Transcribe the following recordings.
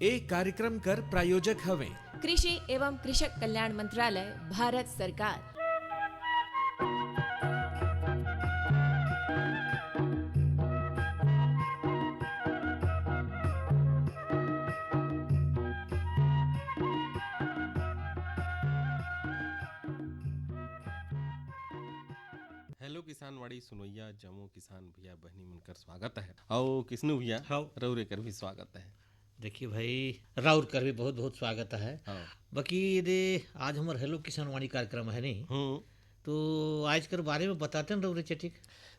एक कार्यक्रम कर प्रायोजक हवे कृषि एवं कृषक कल्याण मंत्रालय, भारत सरकार। हेलो किसानवाड़ी सुनोइया जमो किसान भैया बहनी मनकर स्वागत है। और किसनु भैया हाँ। रौरे कर भी स्वागत है। देखिए भाई, राउर कर भी बहुत बहुत स्वागत है। हाँ। बाकी दे आज हमारे हेलो किसानवाणी कार्यक्रम है नहीं, तो आज कर बारे में बताते हैं रौरे चटिक।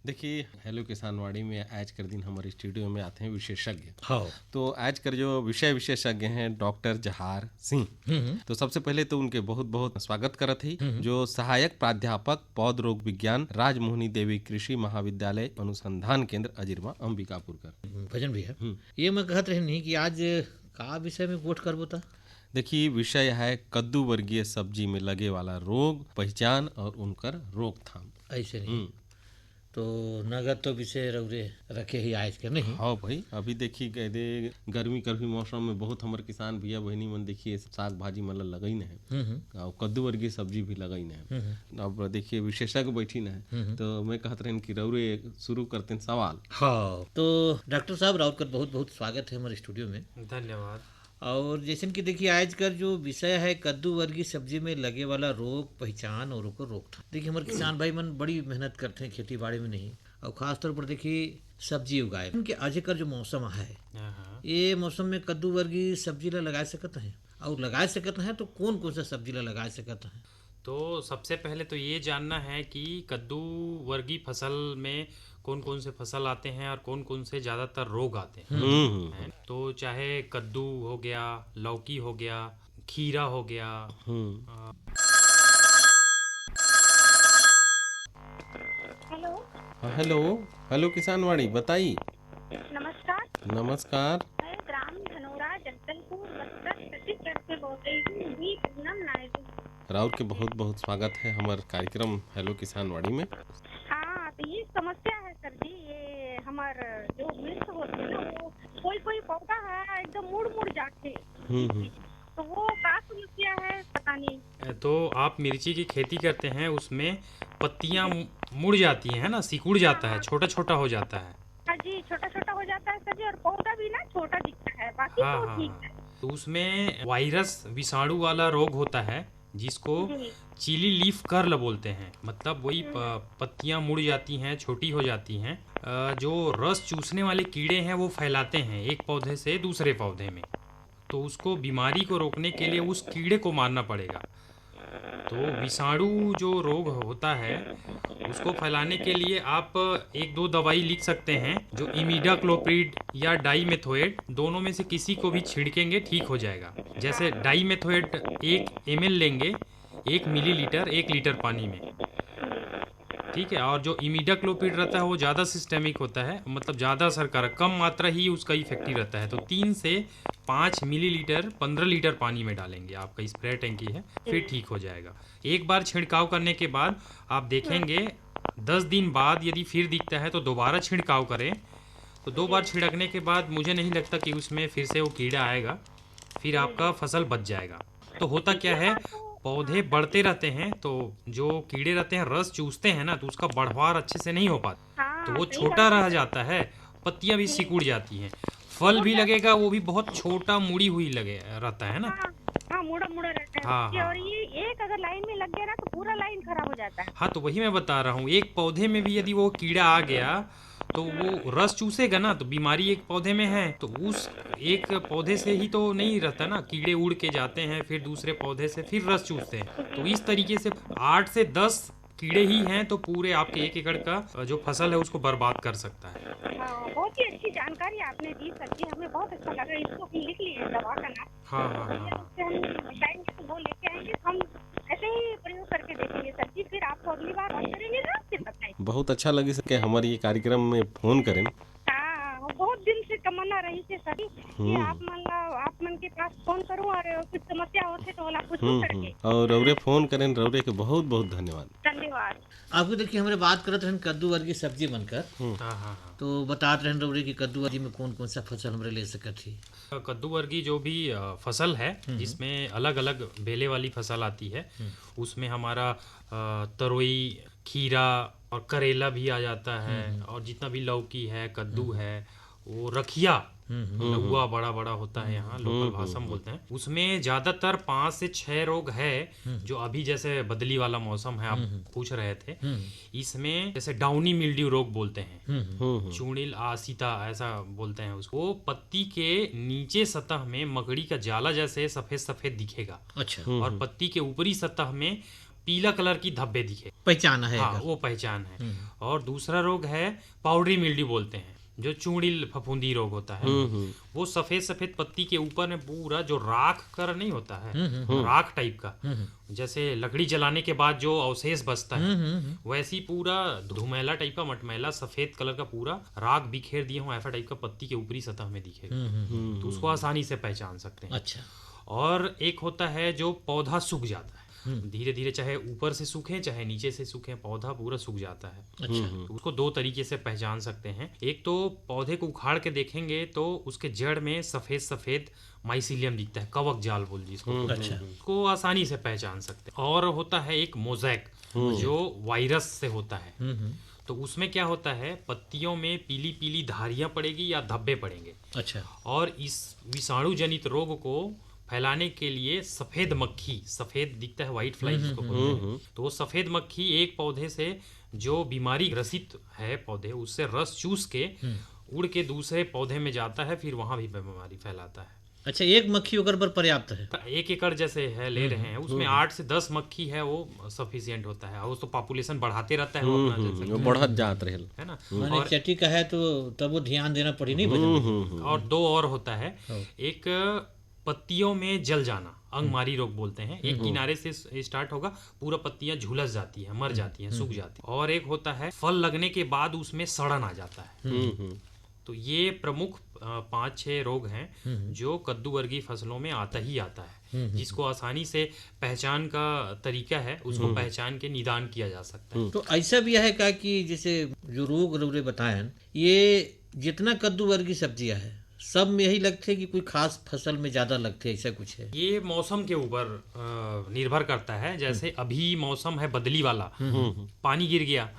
देखिए हेलो किसानवाड़ी में आज कर दिन हमारे स्टूडियो में आते हैं विशेषज्ञ। हाँ। तो आज कर जो विषय विशेषज्ञ हैं डॉक्टर जहार सिंह। तो सबसे पहले तो उनके बहुत बहुत स्वागत करत ही, जो सहायक प्राध्यापक पौध रोग विज्ञान राजमोहनी देवी कृषि महाविद्यालय अनुसंधान केंद्र अजिरवा अंबिकापुर कर भजन भी है। ये मैं कहत रहे नहीं कि आज का विषय में गोठ करबो ता। देखिए विषय है कद्दू वर्गीय सब्जी में लगे वाला रोग पहचान और उनकर रोकथाम। ऐसे नहीं तो नगद तो विषय रौरे रखे ही आज के नहीं। हाँ भाई, अभी देखिए कहते गर्मी कर भी मौसम में बहुत हमारे किसान भैया बहनी मन देखिए साग भाजी मतलब लगई न है और कद्दू वर्गीय सब्जी भी लगई न है। अब देखिए विशेषज्ञ बैठी न है, तो मैं कहत रहे कि रौरे शुरू करते हैं सवाल। हाँ, तो डॉक्टर साहब राउर का बहुत बहुत स्वागत है हमारे स्टूडियो में। धन्यवाद। और जैसे कि देखिए आज का जो विषय है कद्दू वर्गीय सब्जी में लगे वाला रोग पहचान और उसको रोकथाम। देखिए हमारे किसान भाई मन बड़ी मेहनत करते हैं खेती बाड़ी में नहीं, और खास तौर पर देखिए सब्जी उगाए उनके आज का जो मौसम है, ये मौसम में कद्दू वर्गीय सब्जी ला लगा सकते हैं, और लगा सकते हैं तो कौन कौन सा सब्जी ला लगा सकते हैं। तो सबसे पहले तो ये जानना है कि कद्दू वर्गीय फसल में कौन कौन से फसल आते हैं और कौन कौन से ज़्यादातर रोग आते हैं। तो चाहे कद्दू हो गया, लौकी हो गया, खीरा हो गया। हेलो हेलो हेलो किसानवाड़ी बताइए। नमस्कार। नमस्कार। मैं ग्राम धनोरा जगदलपुर बस्तर छत्तीसगढ़ से बोल रही हूँ, बी पूनम नायडू। राउर के बहुत बहुत स्वागत है हमारे कार्यक्रम हेलो किसानवाड़ी में। हाँ, तो ये समस्या है सर जी, ये हमार जो मिर्च होती है ना, वो कोई कोई पौधा है एकदम मुड़ मुड़ जाते, तो वो क्या समस्या है पता नहीं। तो आप मिर्ची की खेती करते हैं, उसमें पत्तियां मुड़ जाती हैं ना, सिकुड़ जाता है, छोटा छोटा हो जाता है। हाँ जी, छोटा छोटा हो जाता है सर जी, और पौधा भी ना छोटा दिखता है, बाकी तो ठीक है। तो उसमें वायरस विषाणु वाला रोग होता है जिसको चिली लीफ कर्ल बोलते हैं। मतलब वही पत्तियां मुड़ जाती हैं, छोटी हो जाती हैं। जो रस चूसने वाले कीड़े हैं वो फैलाते हैं एक पौधे से दूसरे पौधे में। तो उसको बीमारी को रोकने के लिए उस कीड़े को मारना पड़ेगा। तो विषाणु जो रोग होता है उसको फैलाने के लिए आप एक दो दवाई लिख सकते हैं, जो इमिडाक्लोप्रिड या डाइमेथोएट, दोनों में से किसी को भी छिड़केंगे ठीक हो जाएगा। जैसे डाइमेथोएट 1 ml लेंगे 1 मिलीलीटर 1 लीटर पानी में, ठीक है। और जो इमिडाक्लोप्रिड रहता है वो ज़्यादा सिस्टेमिक होता है, मतलब ज़्यादा असरकारक, कम मात्रा ही उसका इफेक्टिव रहता है। तो 3 से 5 मिलीलीटर 15 लीटर पानी में डालेंगे, आपका स्प्रे टैंकी है, फिर ठीक हो जाएगा। एक बार छिड़काव करने के बाद आप देखेंगे 10 दिन बाद यदि फिर दिखता है तो दोबारा छिड़काव करें। तो 2 बार छिड़कने के बाद मुझे नहीं लगता कि उसमें फिर से वो कीड़ा आएगा, फिर आपका फसल बच जाएगा। तो होता क्या है, पौधे बढ़ते रहते हैं तो जो कीड़े रहते हैं रस चूसते हैं ना, तो उसका बढ़वार अच्छे से नहीं हो पाता, तो वो छोटा रह जाता है, पत्तियां भी सिकुड़ जाती हैं, फल भी लगेगा वो भी बहुत छोटा मुड़ी हुई लगे रहता है ना। हाँ, मुड़ा मुड़ा रहता है। हाँ। और ये एक अगर लाइन में लग गया ना तो पूरा लाइन खराब हो जाता है। हाँ, तो वही मैं बता रहा हूँ, एक पौधे में भी यदि वो कीड़ा आ गया तो वो रस चूसेगा ना, तो बीमारी एक पौधे में है तो उस एक पौधे से ही तो नहीं रहता ना, कीड़े उड़ के जाते हैं फिर दूसरे पौधे से फिर रस चूसते हैं। तो इस तरीके से 8 से 10 कीड़े ही हैं तो पूरे आपके 1 एकड़ का जो फसल है उसको बर्बाद कर सकता है। हाँ, बहुत ही अच्छी जानकारी आपने दी सर जी, हमें बहुत अच्छा लगा। इसको हम लिख लिए दवा का नाम। हाँ हाँ हाँ। उससे हम बताएंगे तो वो लेके आएंगे, हम ऐसे ही प्रयोग करके देखेंगे सर जी, फिर आपको अगली बार बात करेंगे ना, फिर बताएंगे। बहुत अच्छा लगी सके हमारे ये कार्यक्रम में फोन करें। हाँ, बहुत दिन से तमन्ना रही थी सर जी कि आप मन के पास फोन करूं और कुछ समस्या होते तो वाला कुछ करके। और रौरे फोन करें, रौरे के बहुत बहुत धन्यवाद। धन्यवाद। आपको देखिए हमारे बात करत रहन कद्दू वर्गी सब्जी बनकर, हाँ हाँ हाँ। तो बतात रहन रउरे की कद्दू वर्गी में कौन कौन सा फसल हमरे ले सकत ही। कद्दू वर्गी जो भी फसल है जिसमें अलग अलग बेले वाली फसल आती है, उसमें हमारा तरोई, खीरा और करेला भी आ जाता है, और जितना भी लौकी है, कद्दू है, वो रखिया लौआ बड़ा बड़ा होता है, यहाँ लोकल भाषा में बोलते हैं। उसमें ज्यादातर 5 से 6 रोग है जो अभी जैसे बदली वाला मौसम है, आप पूछ रहे थे, इसमें जैसे डाउनी मिल्ड्यू रोग बोलते हैं, चूड़िल आसिता ऐसा बोलते हैं उसको। वो पत्ती के नीचे सतह में मकड़ी का जाला जैसे सफेद सफेद दिखेगा, अच्छा, और पत्ती के ऊपरी सतह में पीला कलर की धब्बे दिखे, पहचान है हाँ एकर। वो पहचान है। और दूसरा रोग है पाउडरी मिल्ड्यू बोलते हैं, जो चूड़िल फफूंदी रोग होता है। वो सफेद सफेद पत्ती के ऊपर में पूरा जो राख कर नहीं होता है, राख टाइप का, जैसे लकड़ी जलाने के बाद जो अवशेष बचता है, वैसी पूरा धुमेला टाइप का, मटमैला सफेद कलर का पूरा राख बिखेर दिए हो, ऐसा टाइप का पत्ती के ऊपरी सतह में दिखेगा, तो उसको आसानी से पहचान सकते हैं। अच्छा, और एक होता है जो पौधा सूख जाता है, धीरे धीरे, चाहे ऊपर से सूखे चाहे नीचे से सूखे, पौधा पूरा सूख जाता है। अच्छा, तो उसको 2 तरीके से पहचान सकते हैं। एक तो पौधे को उखाड़ के देखेंगे तो उसके जड़ में सफेद सफेद माइसिलियम दिखता है, कवक जाल बोल जिसको, अच्छा, उसको आसानी से पहचान सकते हैं। और होता है एक मोज़ेक जो वायरस से होता है, तो उसमें क्या होता है, पत्तियों में पीली पीली धारियां पड़ेगी या धब्बे पड़ेंगे, अच्छा, और इस विषाणु जनित रोग को फैलाने के लिए सफेद मक्खी, सफेद दिखता है व्हाइट फ्लाई जिसको बोलते हैं, तो वो सफेद मक्खी एक पौधे से जो बीमारी ग्रसित है पौधे, उससे रस चूस के उड़ के दूसरे पौधे में जाता है, फिर वहां भी बीमारी फैलाता है। अच्छा, एक मक्खी ओकर पर पर्याप्त है। 1 एकड़ जैसे है ले रहे हैं, उसमें 8 से 10 मक्खी है, वो सफिशियंट होता है, और उसको पॉपुलेशन बढ़ाते रहता है, वो अपना जैसे वो बढ़त जात रहेल है ना। माने और चटी का है तो तब वो ध्यान देना पड़ी नहीं बचन। और 2 और होता है, एक पत्तियों में जल जाना, अंगमारी रोग बोलते हैं, एक किनारे से स्टार्ट होगा, पूरा पत्तियां झुलस जाती है, मर जाती हैं, सूख जाती है। और एक होता है फल लगने के बाद उसमें सड़न आ जाता है। तो ये प्रमुख 5-6 रोग हैं जो कद्दू वर्गीय फसलों में आता ही आता है, जिसको आसानी से पहचान का तरीका है, उसको पहचान के निदान किया जा सकता है। तो ऐसा भी है का कि जैसे जो रोग रउरे बतायन, ये जितना कद्दू वर्गी सब्जियां है सब में यही लगते हैं कि कोई खास फसल में ज्यादा लगते हैं, ऐसा कुछ है? ये मौसम के ऊपर निर्भर करता है। जैसे अभी मौसम है बदली वाला, पानी गिर गया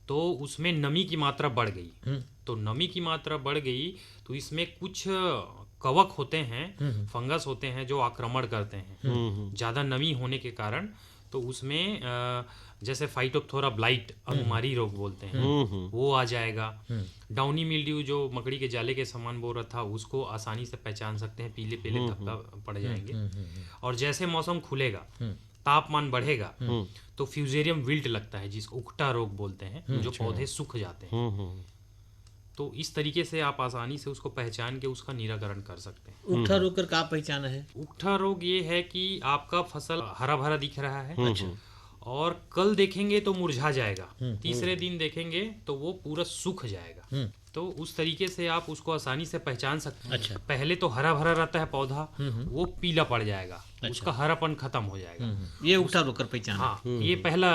तो उसमें नमी की मात्रा बढ़ गई, तो नमी की मात्रा बढ़ गई तो इसमें कुछ कवक होते हैं, फंगस होते हैं जो आक्रमण करते हैं ज्यादा नमी होने के कारण। तो उसमें जैसे फाइटोप्थोरा ब्लाइट, अंगमारी रोग बोलते हैं, वो आ जाएगा। डाउनी मिल्ड्यू जो मकड़ी के जाले के समान बोल रहा था, उसको आसानी से पहचान सकते हैं, पीले पीले धब्बा पड़ जाएंगे। और जैसे मौसम खुलेगा, तापमान बढ़ेगा, तो फ्यूजेरियम विल्ट लगता है, जिसको उकटा रोग बोलते हैं, जो पौधे सूख जाते हैं। तो इस तरीके से आप आसानी से उसको पहचान के उसका निराकरण कर सकते हैं। उकठा रोग कर का पहचान है? उकठा रोग ये है कि आपका फसल हरा भरा दिख रहा है, और कल देखेंगे तो मुरझा जाएगा, तीसरे दिन देखेंगे तो वो पूरा सूख जाएगा। तो उस तरीके से आप उसको आसानी से पहचान सकते हैं। अच्छा। पहले तो हरा भरा रहता है पौधा, वो पीला पड़ जाएगा, उसका हरापन खत्म हो जाएगा। ये उकठा रोग कर पहचान है। हाँ, ये पहला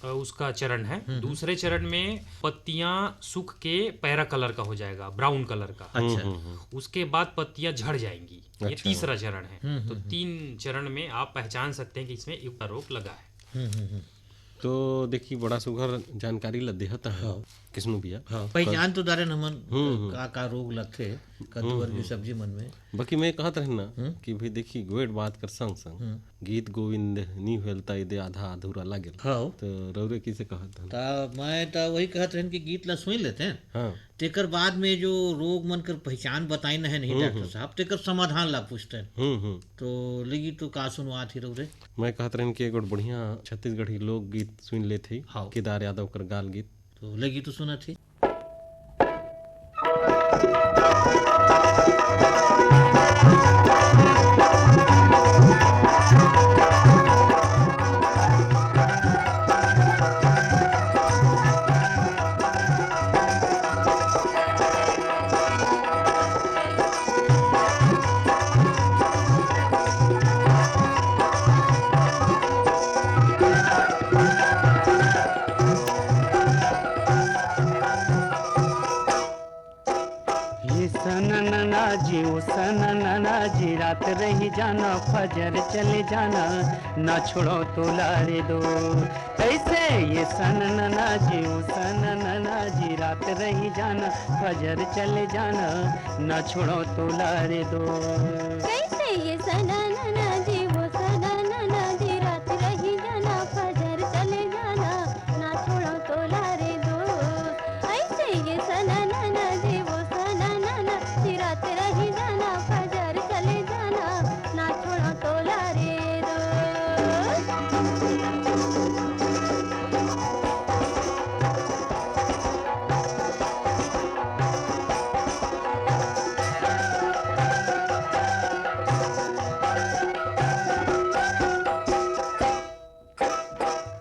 उसका चरण है। दूसरे चरण में पत्तियां सूख के पैरा कलर का हो जाएगा, ब्राउन कलर का। अच्छा। उसके बाद पत्तियां झड़ जाएंगी, ये तीसरा चरण है। तो 3 चरण में आप पहचान सकते हैं कि इसमें उकठा रोग लगा है। तो देखिए बड़ा सुघर जानकारी ला देहत है किस्नु भैया। पहचान तो दारे हमन का रोग लगथे कद्दू वर्गी सब्जी मन में। बाकी मैं कहत रहना कि भाई देखी गोएट बात कर संग संग गीत गोविंद नी होलता इदे आधा अधूरा लागेल। हाँ। तो रौरे किसे कहत हन? ता मैं ता वही कहत रहन कि गीत ला सुन लेते हैं। हाँ। तेकर बाद में जो रोग मन कर पहचान बताई न है नहीं डॉक्टर साहब, तेकर समाधान ला पूछते हैं। तो लगी तो का सुनवा थी रौरे? मैं कहत रहन कि एगो बढ़िया छत्तीसगढ़ी लोक गीत सुन लेथे, हाँ। केदार यादव कर गाल गीत। तो लगी तो सुना थी। सना नाना जी रात रही जाना फजर चले जाना ना छोड़ो तो लारे दो कैसे ये सना नाना जी ओ सना नाना जी रात रही जाना फजर चले जाना ना छोड़ो तो लारे दो कैसे ये सना नाना जी वो सना नाना जी रात रही जाना फजर चले जाना ना छोड़ो तो लारे दो ऐसे ये सना नाना जी वो सना नाना जी रात रही जाना फजर चले जाना ना छोड़ो तो लारे दो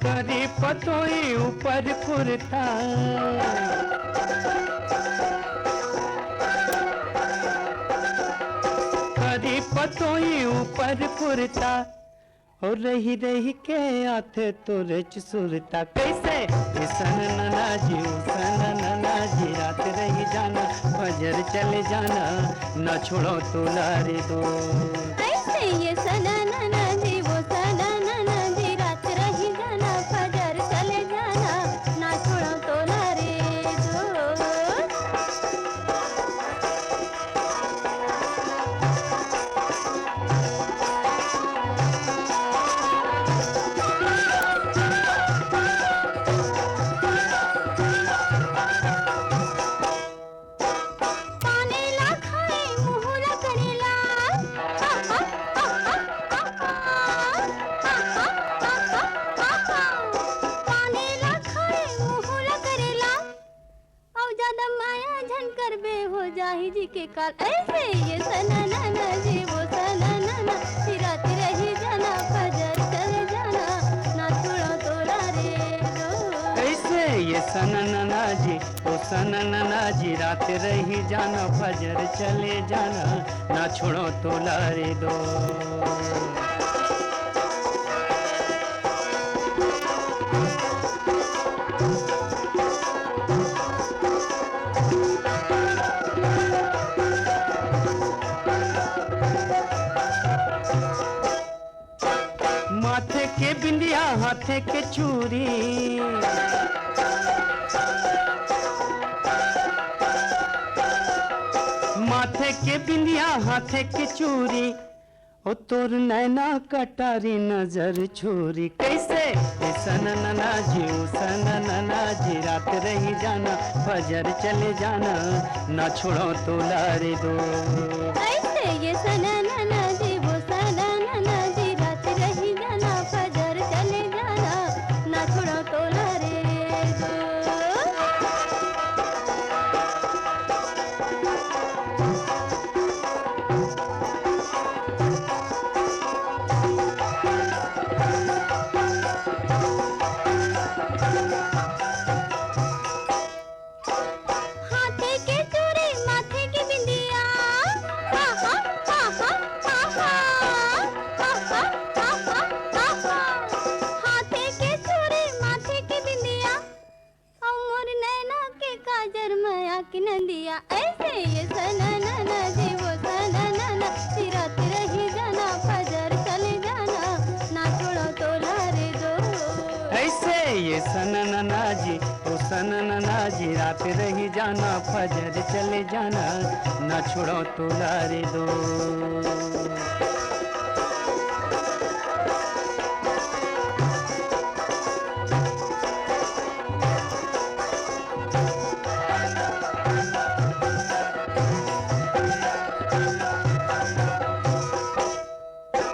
करी पतोई ऊपर फुरता करी पतोई ऊपर फुरता और रही रही के आथे तोरे सुरता कैसे ये सन नना जी सन नना जी रात रही जाना फजर चले जाना ना छोड़ो तो लारे दो ऐसे ये सना नाना जी वो सना नाना जी रात रही जाना फजर चले जाना ना छोड़ो तो लारे दो पाने ला खाए मुहुला करेला पाने ला खाए मुहुला करेला और ज्यादा माया झन कर बे हो जाही जी के काल ऐसे ये सना नाना जी वो सना नाना जी रात रही जाना फजर चले जाना ना छोड़ो तो लारे दो कैसे ये सन नना जी ओ सन नना जी रात रही जाना फजर चले जाना ना छोड़ो तो लारे दो माथे के बिंदिया हाथे के चूरी माथे के बिंदिया हाथे के चूरी ओ तोर नैना कटारी नजर छोरी कैसे ए सन नना जी ओ सन नना जी रात रही जाना फजर चले जाना ना छोड़ो तो लारे दो ऐसे ये सना नाना जी वो सना नाना जी रात रही जाना फजर चले जाना ना छोड़ो तो लारे दो हाथे के चूड़ी माथे की बिंदिया हाथे के चूड़ी माथे की बिंदिया और मोर नैना के काजर माया की नंदिया ऐसे ये सना नाना जी वो सना नाना जी रात रही जाना फजर चले जाना ना छोड़ो तो लारे दो ऐसे ये सन नना जी ओ सन नना जी रात रही जाना फजर चले जाना ना छोड़ो तो लारे दो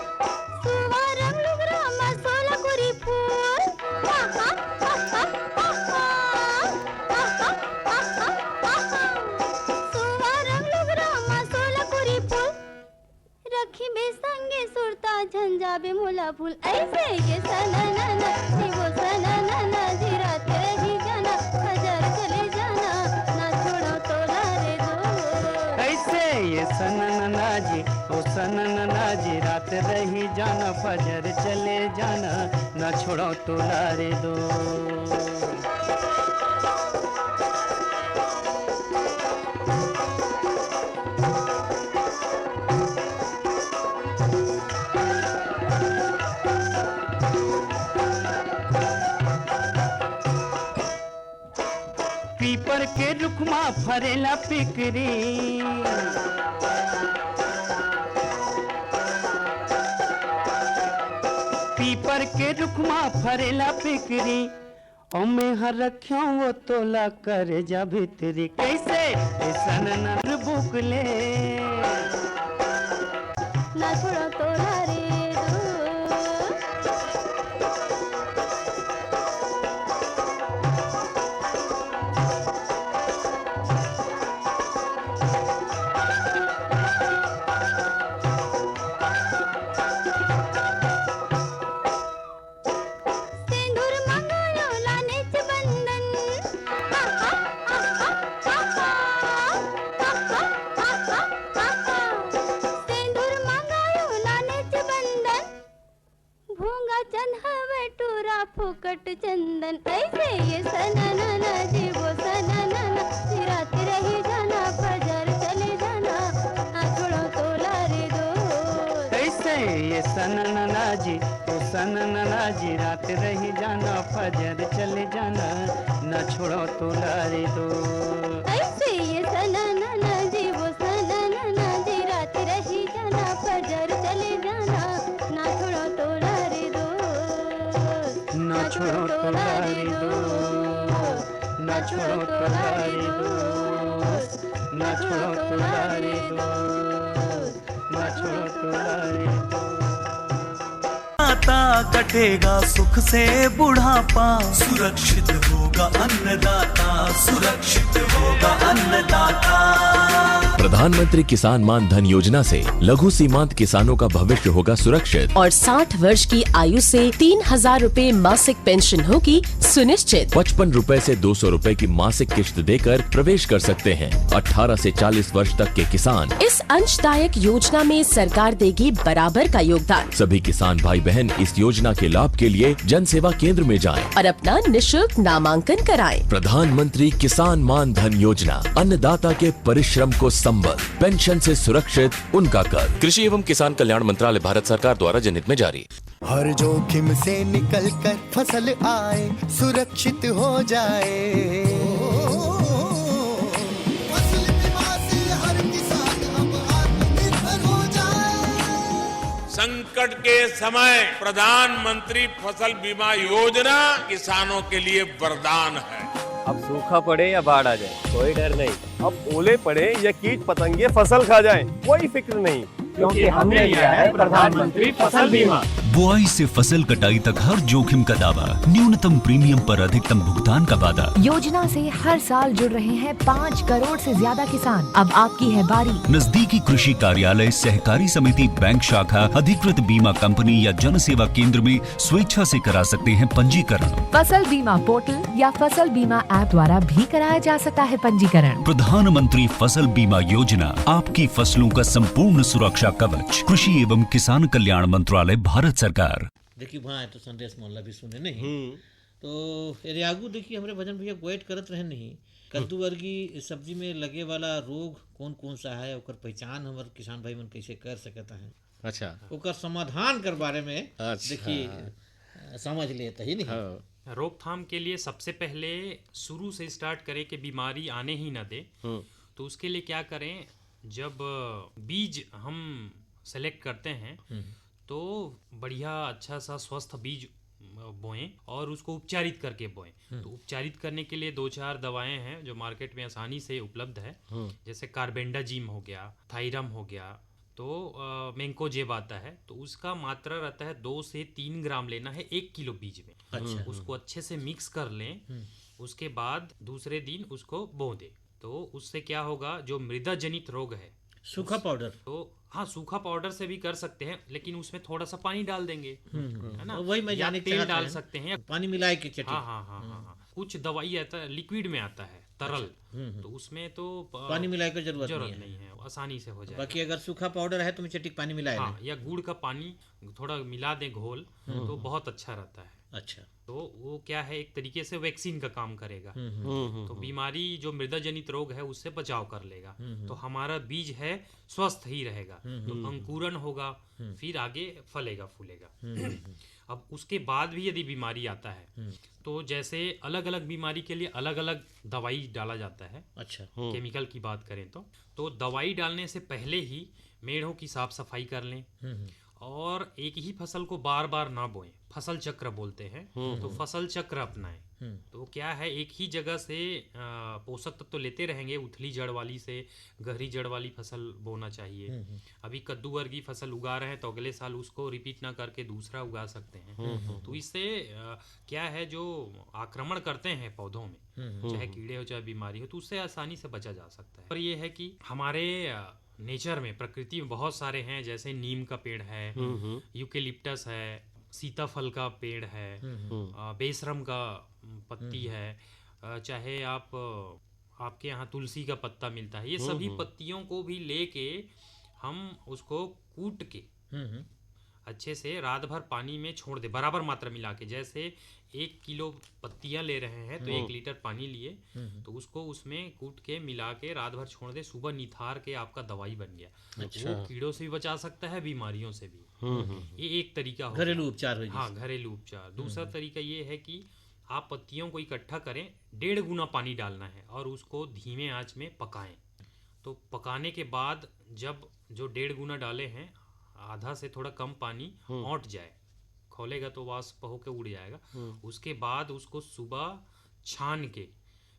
सुवारम लुगरा मसोला कुरी फूल सुवारम लुगरा मसोला कुरी फूल रखी बे संगे सुरता झंझा बे मोला फूल ऐसे ये सना नाना जी वो सना नाना जी रात रही जाना फजर चले जाना ना छोड़ो तो लारे दो ऐसे ये सन नना जी ओ सन नना जी रात रही जाना फजर चले जाना ना छोड़ो तो लारे दो के रुखमा फरेला पिकरी, पीपर के रुखमा फरेला पिकरी, ओमे हर रख्यो वो तोला कर जा भीतरी, कैसे ऐसा नर बुकले ना छोड़ो तोला रे दो। सिंदूर मंगायो लाने च बंधन, सिंदूर मंगायो लाने च बंधन, भूंगा चंद हवे टूरा फुकट चंदन, ऐसे ये सननना जीवो सननना, रात रही जाना फजर चले जाना, ना छोड़ो तोला रे दो। ऐसे ये सननना जी तो सननना जी, रात रही जाना फजर चले जाना, न छोड़ो तोला रे दो। ऐसे ये सननना जी वो सननना जी, रात रही जाना फजर चले जाना, ना छोड़ो तोला रे दो। न छोड़ो तोला रे दो, न छोड़ो तोला रे दो, न छोड़ो तोला रे दो, न छोड़ो तोला रे दो। आता कटेगा सुख से बुढ़ापा, सुरक्षित होगा अन्नदाता, सुरक्षित होगा अन्नदाता। प्रधानमंत्री किसान मान धन योजना से लघु सीमांत किसानों का भविष्य होगा सुरक्षित और 60 वर्ष की आयु से 3,000 रूपए मासिक पेंशन होगी सुनिश्चित। 55 रूपए से 200 रूपए की मासिक किश्त देकर प्रवेश कर सकते हैं 18 से 40 वर्ष तक के किसान। इस अंशदायक योजना में सरकार देगी बराबर का योगदान। सभी किसान भाई बहन इस योजना के लाभ के लिए जन सेवा केंद्र में जाएं और अपना निशुल्क नामांकन कराएं। प्रधानमंत्री किसान मान धन योजना, अन्नदाता के परिश्रम को संबल, पेंशन से सुरक्षित उनका कर। कृषि एवं किसान कल्याण मंत्रालय, भारत सरकार द्वारा जनहित में जारी। हर जोखिम से निकल कर फसल आए, सुरक्षित हो जाए, फसल बीमा से हर किसान अब आत्मनिर्भर हो जाए। संकट के समय प्रधानमंत्री फसल बीमा योजना किसानों के लिए वरदान है। अब सूखा पड़े या बाढ़ आ जाए कोई डर नहीं, अब ओले पड़े या कीट पतंगे फसल खा जाए कोई फिक्र नहीं, क्योंकि हमने लिया है प्रधानमंत्री फसल बीमा। बुआई से फसल कटाई तक हर जोखिम का दावा, न्यूनतम प्रीमियम पर अधिकतम भुगतान का वादा। योजना से हर साल जुड़ रहे हैं 5 करोड़ से ज्यादा किसान। अब आपकी है बारी। नजदीकी कृषि कार्यालय, सहकारी समिति, बैंक शाखा, अधिकृत बीमा कंपनी या जन सेवा केंद्र में स्वेच्छा से करा सकते हैं पंजीकरण। फसल बीमा पोर्टल या फसल बीमा ऐप द्वारा भी कराया जा सकता है पंजीकरण। प्रधानमंत्री फसल बीमा योजना, आपकी फसलों का संपूर्ण सुरक्षा कवच। कृषि एवं किसान कल्याण मंत्रालय, भारत सरकार। देखिए वहाँ आए तो संदेश मोहल्ला भी सुने नहीं तो एरियागू देखिए हमारे भजन भैया वेट करत रहे नहीं, कद्दू वर्गी सब्जी में लगे वाला रोग कौन कौन सा है, ओकर पहचान हमारे किसान भाई मन कैसे कर सकता है, अच्छा ओकर समाधान कर बारे में देखिए समझ लेते ही नहीं। रोकथाम के लिए सबसे पहले शुरू से स्टार्ट करें कि बीमारी आने ही ना दे, तो उसके लिए क्या करें, जब बीज हम सेलेक्ट करते हैं तो बढ़िया अच्छा सा स्वस्थ बीज बोएं और उसको उपचारित करके बोएं। तो उपचारित करने के लिए 2-4 दवाएं हैं जो मार्केट में आसानी से उपलब्ध है, जैसे कार्बेंडाजिम हो गया, थायरम हो गया, तो मैंकोजेब आता है, तो उसका मात्रा रहता है 2 से 3 ग्राम लेना है 1 किलो बीज में। अच्छा। उसको अच्छे से मिक्स कर लें, उसके बाद दूसरे दिन उसको बो दें। तो उससे क्या होगा, जो मृदा जनित रोग है, सूखा पाउडर, तो हाँ सूखा पाउडर से भी कर सकते हैं, लेकिन उसमें थोड़ा सा पानी डाल देंगे, है ना, वही मैं जाने तेल डाल सकते हैं, पानी मिलाए के चटनी। हाँ। कुछ दवाई आता है लिक्विड में आता है तरल, तो उसमें तो पानी मिलाए की जरूरत नहीं है, आसानी से हो जाए। बाकी अगर सूखा पाउडर है तो मैं चटिक पानी मिलाए या गुड़ का पानी थोड़ा मिला दें घोल, तो बहुत अच्छा रहता है। अच्छा, तो वो क्या है, एक तरीके से वैक्सीन का काम करेगा, तो बीमारी जो मृदा जनित रोग है उससे बचाव कर लेगा। तो हमारा बीज है स्वस्थ ही रहेगा, तो अंकुरन होगा, फिर आगे फलेगा फूलेगा। अब उसके बाद भी यदि बीमारी आता है तो जैसे अलग अलग बीमारी के लिए अलग अलग दवाई डाला जाता है। अच्छा। केमिकल की बात करें तो दवाई डालने से पहले ही मेढ़ों की साफ सफाई कर लें और एक ही फसल को बार बार ना बोएं, फसल चक्र बोलते हैं। तो फसल चक्र अपनाएं। तो क्या है, एक ही जगह से पोषक तत्व तो लेते रहेंगे, उथली जड़ वाली से गहरी जड़ वाली फसल बोना चाहिए। अभी कद्दू वर्गी फसल उगा रहे हैं तो अगले साल उसको रिपीट ना करके दूसरा उगा सकते हैं। तो इससे क्या है, जो आक्रमण करते हैं पौधों में, चाहे कीड़े हो चाहे बीमारी हो, तो उससे आसानी से बचा जा सकता है। और ये है कि हमारे नेचर में, प्रकृति में बहुत सारे हैं, जैसे नीम का पेड़ है, यूकेलिप्टस है, सीताफल का पेड़ है, बेसरम का पत्ती है, चाहे आपके यहाँ तुलसी का पत्ता मिलता है। ये सभी पत्तियों को भी लेके हम उसको कूट के अच्छे से रात भर पानी में छोड़ दे, बराबर मात्रा मिला के। जैसे 1 किलो पत्तियां ले रहे हैं तो 1 लीटर पानी लिए, तो उसको उसमें कूट के मिला के रात भर छोड़ दे, सुबह निथार के आपका दवाई बन गया। अच्छा। वो कीड़ों से भी बचा सकता है, बीमारियों से भी। ये एक तरीका हो, घरेलू उपचार हो। हाँ, घरेलू उपचार। दूसरा तरीका ये है कि आप पत्तियों को इकट्ठा करें, 1.5 गुना पानी डालना है और उसको धीमे आंच में पकाएं। तो पकाने के बाद जब जो 1.5 गुना डाले हैं, आधा से थोड़ा कम पानी औंट जाए, खोलेगा तो वाष्प होकर उड़ जाएगा। उसके बाद उसको सुबह छान के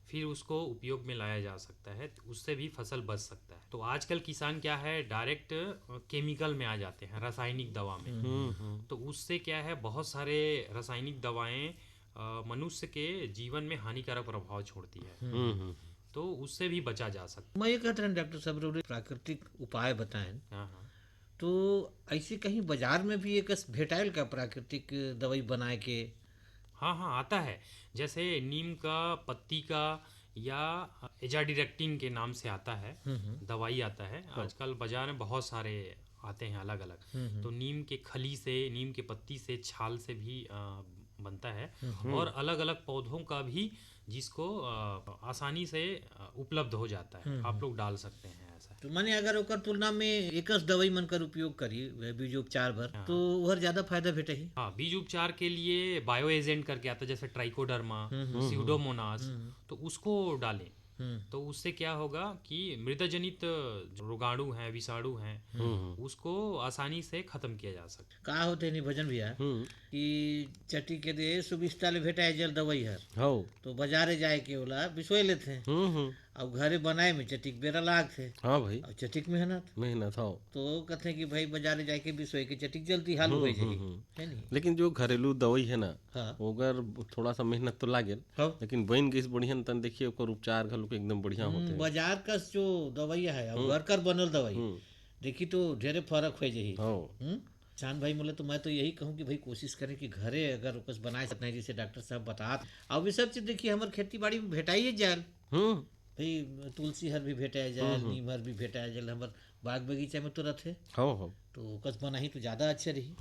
फिर उसको उपयोग में लाया जा सकता है, उससे भी फसल बच सकता है। तो आजकल किसान क्या है, डायरेक्ट केमिकल में आ जाते हैं, रासायनिक दवा में। तो उससे क्या है, बहुत सारे रासायनिक दवाएं मनुष्य के जीवन में हानिकारक प्रभाव छोड़ती है। तो उससे भी बचा जा सकता है। मैं ये कहता हूँ डॉक्टर साहब, प्राकृतिक उपाय बताएं। तो ऐसे कहीं बाजार में भी एक भेटाइल का प्राकृतिक दवाई बनाए के? हाँ, आता है। जैसे नीम का पत्ती का या एजाडिरेक्टिन के नाम से आता है, दवाई आता है। आजकल बाजार में बहुत सारे आते हैं अलग अलग। तो नीम के खली से, नीम के पत्ती से, छाल से भी बनता है, और अलग अलग पौधों का भी, जिसको आसानी से उपलब्ध हो जाता है, आप लोग डाल सकते हैं ऐसा। तो माने अगर ओकर तुलना में एकस दवाई मन कर उपयोग करी बीज उपचार भर, तो वह ज्यादा फायदा भेटे ही। हाँ, बीज उपचार के लिए बायो एजेंट करके आता है, जैसे ट्राइकोडर्मा, स्यूडोमोनास, तो उसको डालें। तो उससे क्या होगा कि मृदा जनित रोगाणु हैं, विषाणु हैं, उसको आसानी से खत्म किया जा सकता है। का होते नहीं भजन भैया कि चट्टी के दे सुविस्ता ले भेटा जल दवाई हर, तो बाजारे जाए के ओला बिसोए लेते हैं, अब घरे बनाए में चटिक बेरा लाग थे। हाँ भाई, और चटिक मेहनत हो, तो कहते हैं कि भाई बाजारे जाके बिसोए के चटिक जल्दी हाल हो जाएगी। लेकिन जो घरेलू दवाई है ना, अगर थोड़ा सा मेहनत तो लागे, लेकिन बन गई बढ़िया, तन देखिए ओकर उपचार घलोक एकदम बढ़िया होते हैं। बाजार का जो दवाई है अब घर कर बनल दवाई देखी तो ढेरे फर्क हो जाही। चांद भाई बोले तो मैं तो यही कहूँ कि भाई कोशिश करें कि घरे अगर कुछ बनाए सकते हैं, जैसे डॉक्टर साहब बता। अब ये सब चीज देखिए हमारे खेती बाड़ी में भेटाइए जाल, भाई तुलसी हर भी भेटाया जाए, नीम हर भी भेटाया जाए, हमारे बाग बगीचा में तो रहते। तो कस बना ही तो ज्यादा अच्छा रही।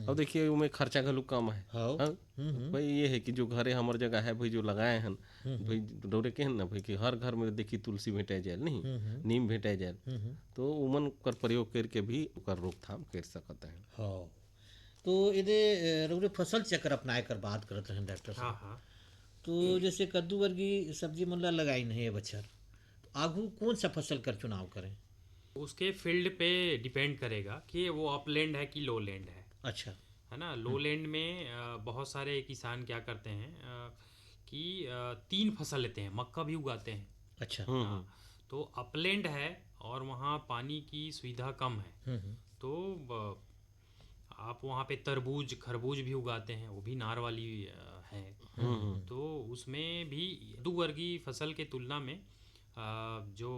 अब देखिए उमें खर्चा घलू कम है। भाई ये है कि जो घरे हमार जगह है भाई, जो लगाए हैं भाई डोरे के ना भाई, कि हर घर में देखिए तुलसी भेटाए जाए, नहीं नीम भेटाए जाए, तो उमन कर प्रयोग करके भी ओकर रोकथाम कर सकते हैं। तो ये फसल चक्र अपनाए कर बात करते हैं डॉक्टर साहब। तो जैसे कद्दू वर्गी सब्जी मन लगाई नहीं है बच्चर, तो आगू कौन सा फसल कर चुनाव करें? उसके फील्ड पे डिपेंड करेगा कि वो अपलैंड है कि लोलैंड है। अच्छा, है ना। लोलैंड में बहुत सारे किसान क्या करते हैं कि 3 फसल लेते हैं, मक्का भी उगाते हैं। अच्छा। तो अपलैंड है और वहाँ पानी की सुविधा कम है, तो आप वहाँ पे तरबूज खरबूज भी उगाते हैं, वो भी नार वाली है। तो उसमें भी कद्दू वर्गी फसल के तुलना में जो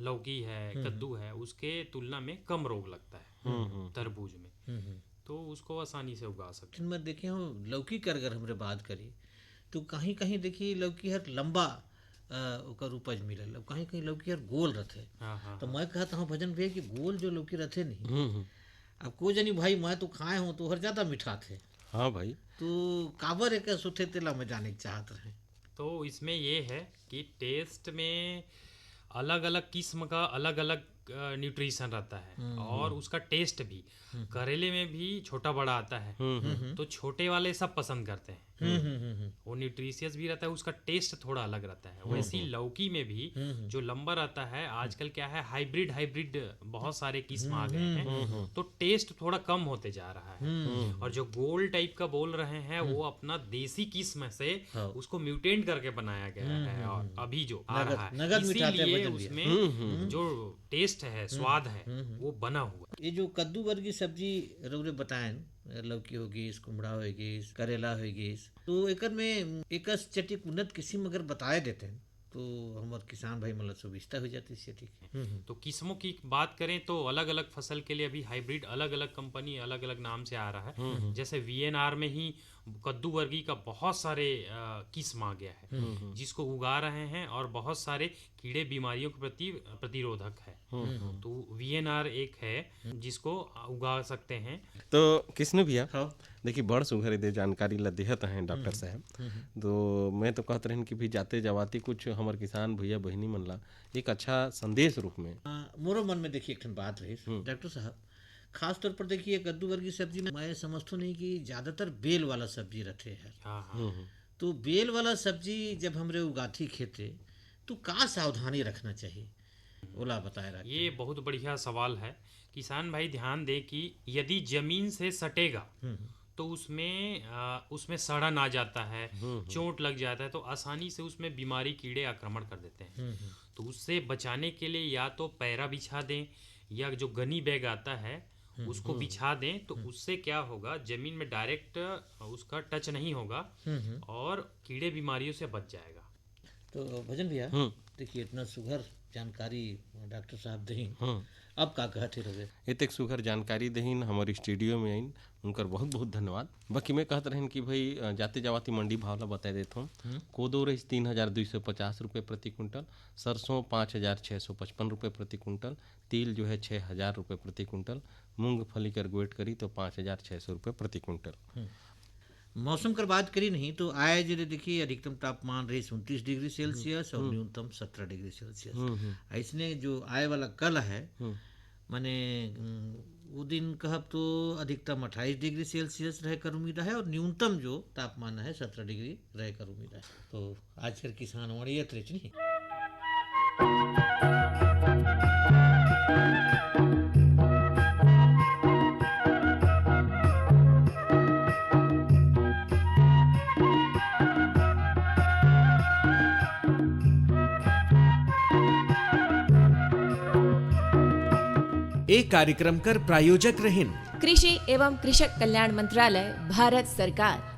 लौकी है, कद्दू है, उसके तुलना में कम रोग लगता है तरबूज में, तो उसको आसानी से उगा सकते हैं। मैं देखे हूँ लौकी कर अगर हमरे बात करी तो कहीं कहीं देखिए लौकी हर लंबा ओकर उपज मिलल, कहीं कहीं लौकी हर गोल रहते। तो मैं कहता हूँ भजन भैया कि गोल जो लौकी रहते नहीं, अब को जानी भाई मैं तो खाए हूँ तो हर ज्यादा मीठा थे। हाँ भाई, तो काबर एक सुथे तेला में जाने की चाहत रहे। तो इसमें ये है कि टेस्ट में अलग अलग किस्म का अलग अलग न्यूट्रिशन रहता है और उसका टेस्ट भी। करेले में भी छोटा बड़ा आता है, तो छोटे वाले सब पसंद करते हैं। वो न्यूट्रिशियस भी रहता है, उसका टेस्ट थोड़ा अलग रहता है। वैसी लौकी में भी जो लंबा रहता है, आजकल क्या है हाइब्रिड बहुत सारे किस्म आ गए हैं, तो टेस्ट थोड़ा कम होते जा रहा है। और जो गोल टाइप का बोल रहे हैं वो अपना देसी किस्म से उसको म्यूटेंट करके बनाया गया है और अभी जो आ रहा है, इसीलिए उसमें जो टेस्ट है, स्वाद है, वो बना हुआ। ये जो कद्दू वर्गी सब्जी रउरे बताएं, लौकी होगी, कुमड़ा होगी, करेला होगी, तो एकर में एक चटिक उन्नत किस्म अगर बताए देते हैं तो हमारे किसान भाई मतलब सुविधा हो जाती है। तो किस्मों की बात करें तो अलग अलग फसल के लिए अभी हाइब्रिड अलग अलग कंपनी अलग अलग नाम से आ रहा है। जैसे VNR में ही कद्दू वर्गी का बहुत सारे किस्म आ गया है जिसको उगा रहे हैं और बहुत सारे कीड़े बीमारियों के प्रति प्रतिरोधक है। तो VNR एक है जिसको उगा सकते हैं। तो किसने भैया देखिए बड़ सुघर दे जानकारी ला देहत हैं डॉक्टर साहब। तो मैं तो कहते रहन कि भी जाते जवाती कुछ हमारे किसान भैया बहनी मन ला एक अच्छा संदेश रूप में मोरो मन में देखिए एक बात रही डॉक्टर साहब, खास तौर पर देखिए कद्दू वर्गी सब्जी में मैं समझता नहीं कि ज्यादातर बेल वाला सब्जी रहते हैं। तो बेल वाला सब्जी जब हमरे उगाती खेते तो का सावधानी रखना चाहिए, ओला बताए रहा। ये बहुत बढ़िया सवाल है। किसान भाई ध्यान दे कि यदि जमीन से सटेगा तो उसमें सड़न आ जाता है, चोट लग जाता है, तो आसानी से उसमें बीमारी कीड़े आक्रमण कर देते हैं। तो उससे बचाने के लिए या तो पैरा बिछा दें या जो गनी बैग आता है उसको बिछा दें, तो उससे क्या होगा जमीन में डायरेक्ट उसका टच नहीं होगा और कीड़े बीमारियों से बच जाएगा। तो भजन भैया देखिए इतना सुघर जानकारी डॉक्टर साहब दही, अब का कहते रहे इतने सुघर जानकारी दहीन हमारे स्टूडियो में आइन, उनकर बहुत बहुत धन्यवाद। बाकी मैं कहते रहन कि भाई जाते जावाती मंडी भाव ला बता देता हूँ। कोदो रही 3250 रुपये प्रति कुंटल, सरसों 5655 रुपये प्रति कुंटल, तिल जो है 6000 रुपये प्रति कुंटल, मूंगफली कर गोएट करी तो 5600 रुपये प्रति कुंटल। मौसम कर बात करी नहीं तो आए जो देखिए अधिकतम तापमान रही 29 डिग्री सेल्सियस और न्यूनतम 17 डिग्री सेल्सियस। ऐसने जो आए वाला कल है माने वो दिन कहब तो अधिकतम 28 डिग्री सेल्सियस रह कर उम्मीद है और न्यूनतम जो तापमान है 17 डिग्री रह कर उम्मीद है। तो आज कर किसान वाड़ी नहीं एक कार्यक्रम कर प्रायोजक रहिन कृषि एवं कृषक कल्याण मंत्रालय, भारत सरकार।